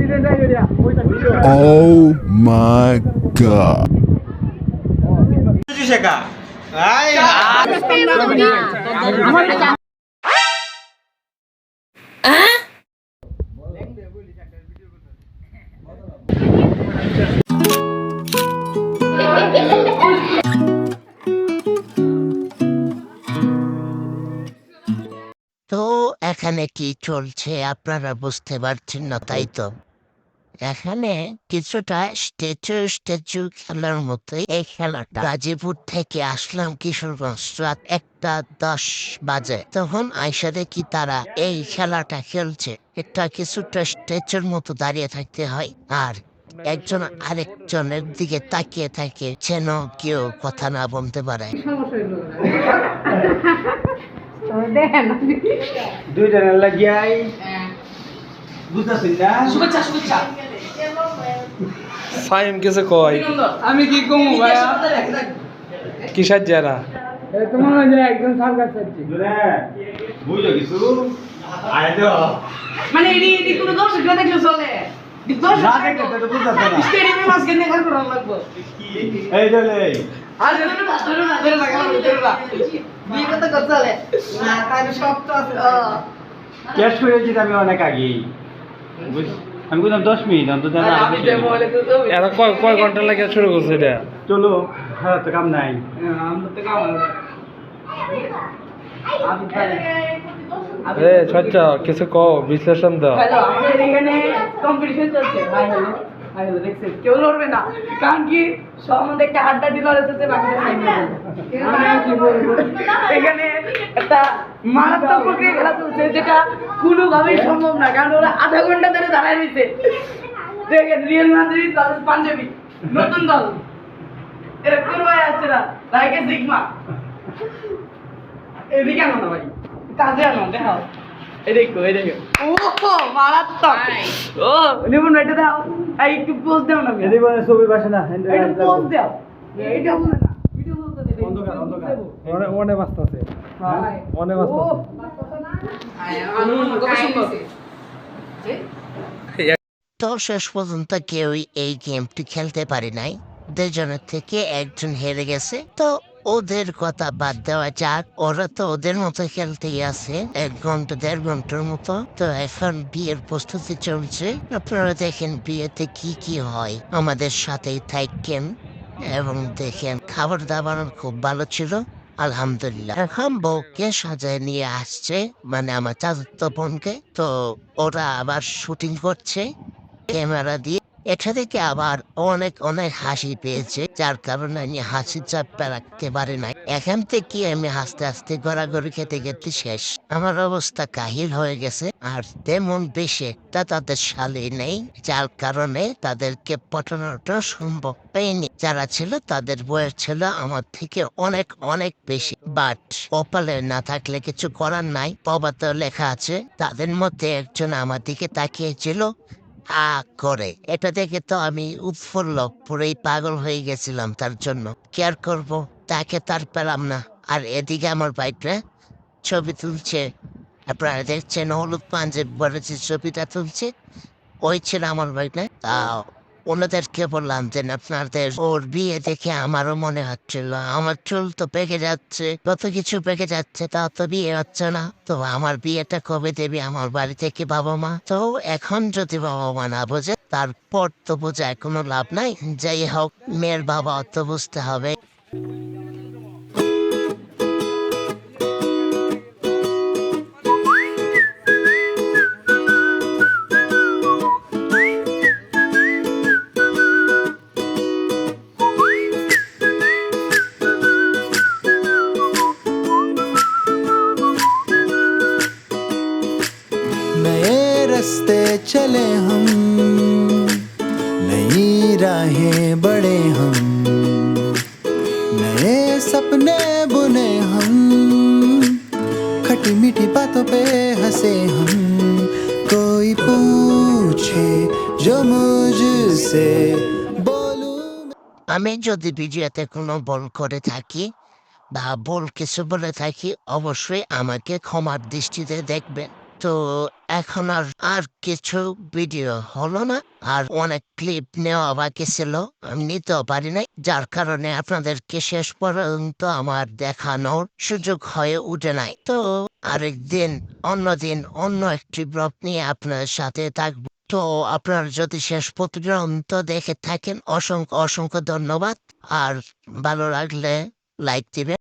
Oh my god. তো এখানে কি চলছে আপনারা বুঝতে পারছেন না, তাই তো? এখানে কিছুটা স্ট্যাচু খেলার মতোই এই খেলাটা। গাজীপুর থেকে আসলাম কিশোরগঞ্জ রাত 1:10 বাজে। তখন আইসা দেখি তারা এই খেলাটা খেলছে। এটা কিছুটা স্ট্যাচুর মতো দাঁড়িয়ে থাকতে হয়, আর একজন আরেকজনের দিকে তাকিয়ে থাকে যেন কেউ কথা না বলতে পারে। দুইজনের লাগিয়াই বুঝতেছি না। শুভেচ্ছা শুভেচ্ছা। সাইম কিছু কয় আমি কি কমু ভাইয়া? কিসার যারা তোমার যে একজন সরকার চাচ্ছি বুঝলো কিছু আয় তো মানে এডি কোনো দর্শক না দেখলে চলে। না দেখলে তো বুঝতেছ না। স্টেডিয়ামে মাঝখানে দেখা করা লাগবে। এই চলে আর ধরে না বিয়ে কথা করতে চলে না, তার সব তো আছে। ক্যাশ করেছি আমি অনেক আগেই। আমি বললাম 10 মিনিট অন্তত জানা। আমি যে মোবাইলে তো এরা কয় ঘন্টা লাগে শুরু করছে এটা? চলো হ্যাঁ তো কাম নাই। আমরা তো কাম এ সচ্চা কিছু কও, বিশ্লেষণ দাও। হ্যালো, আমাদের এখানে কম্পিটিশন চলছে। হাই হ্যালো হাই হ্যালো, দেখছেন কেউ লড়বে না, কারণ কি সব মধ্যে একটা হাড্ডাড্ডি লড়াই চলছে, বাকিটা সাইড কি বলবো। এখানে একটা মারাত্মক প্রক্রিয়া খেলা চলছে, যেটা কোনোভাবেই সম্ভব না, কারণ ওরা আধা ঘন্টা ধরে দাঁড়ায় রয়েছে। দেখেন রিয়াল মাদ্রিদ ভার্সেস পাঞ্জাবি, নতুন দল, এরা কোন ভাই আসছে না, লাইকে সিগমা। এদিকে আনো না ভাই, কাজে আনো, দেখাও। এদিকে এদিকে ও মারাত্মক। ও নিমন এটা দাও, এই একটু পোজ দাও না। এদিকে বলে ছবি বাসে না। একটু পোজ দাও, এইটা বলে না, ভিডিও বলতে দে। অন্ধকার অন্ধকার মনে বাস্ত আছে, মনে বাস্ত ও আছে। আনো কত সুন্দর। তো শেষ পর্যন্ত কেউই এই গেমটি খেলতে পারে নাই। দুজনের থেকে একজন হেরে গেছে। তো ওদের কথা বাদ দেওয়া যাক, ওরা তো ওদের মতো খেলতেই আছে 1-1.5 ঘন্টার মতো। তো এখন বিয়ের প্রস্তুতি চলছে, আপনারা দেখেন বিয়েতে কি কি হয়, আমাদের সাথেই থাকেন এবং দেখেন। খাবার দাবার খুব ভালো ছিল আলহামদুলিল্লাহ। এখন বউকে সাজায় নিয়ে আসছে, মানে আমার চাচাতো বোনকে। তো ওরা আবার শুটিং করছে ক্যামেরা দিয়ে। এটা থেকে আবার অনেক অনেক হাসি পেয়েছে, যার কারণে আমি হাসির চাপটা রাখতে পারি নাই। এখান থেকে আমি হাসতে হাসতে গড়াগড়ি খেতে খেতে শেষ। আমার অবস্থা কাহিল হয়ে গেছে, আর তেমন বেশি একটা তাদের শালি নেই, যার কারণে তাদেরকে পটানোটা সম্ভব হয়নি। যারা ছিল তাদের বয়স ছিল আমার থেকে অনেক অনেক বেশি, বাট কপালে না থাকলে কিছু করার নাই। প্রবাদে লেখা আছে, তাদের মধ্যে একজন আমার দিকে তাকিয়েছিল করে। এটা দেখে তো আমি উৎফুল্ল, পুরোই পাগল হয়ে গেছিলাম তার জন্য। কেয়ার করব, তাকে তার পেলাম না। আর এদিকে আমার বাইকটা ছবি তুলছে, আপনারা দেখছেন হলুদ পাঞ্জাবি পরে যে ছবিটা তুলছে, ওই ছিল আমার বাইকটা। ওনাদেরকে বললাম যে আপনাদের ওর বিয়ে দেখে আমারও মনে হচ্ছিল, আমার চুল তো পেকে যাচ্ছে, কত কিছু পেকে যাচ্ছে, তা তো বিয়ে হচ্ছে না। তো আমার বিয়েটা কবে দেবে আমার বাড়ি থেকে বাবা মা? তো এখন যদি বাবা মা না বোঝে, তারপর তো বোঝায় কোনো লাভ নাই। যাই হোক, মেয়ের বাবা তো বুঝতে হবে। नए रास्ते चले हम, नई राहें बढ़े हम, नए सपने बुने हम, खटी मीठी बातों पे हंसे हम। कोई पूछे जो मुझसे बोलूं। আমি যদি ভিডিওতে কোনো ভুল করে থাকি বা ভুল কিছু বলে থাকি, অবশ্যই আমাকে ক্ষমার দৃষ্টিতে দেখবেন। তো এখন আর কিছু ভিডিও হলো না, আর অনেক ক্লিপ নেওয়া বাকি ছিল, আমি নিতেও পারি নাই, যার কারণে আপনাদেরকে শেষ পর্যন্ত আমার দেখানোর সুযোগ হয়ে উঠে নাই। তো আরেকদিন অন্যদিন অন্য একটি ব্লগ নিয়ে আপনার সাথে থাকবো। তো আপনার যদি শেষ পর্যন্ত দেখে থাকেন অসংখ্য অসংখ্য ধন্যবাদ, আর ভালো লাগলে লাইক দিবেন।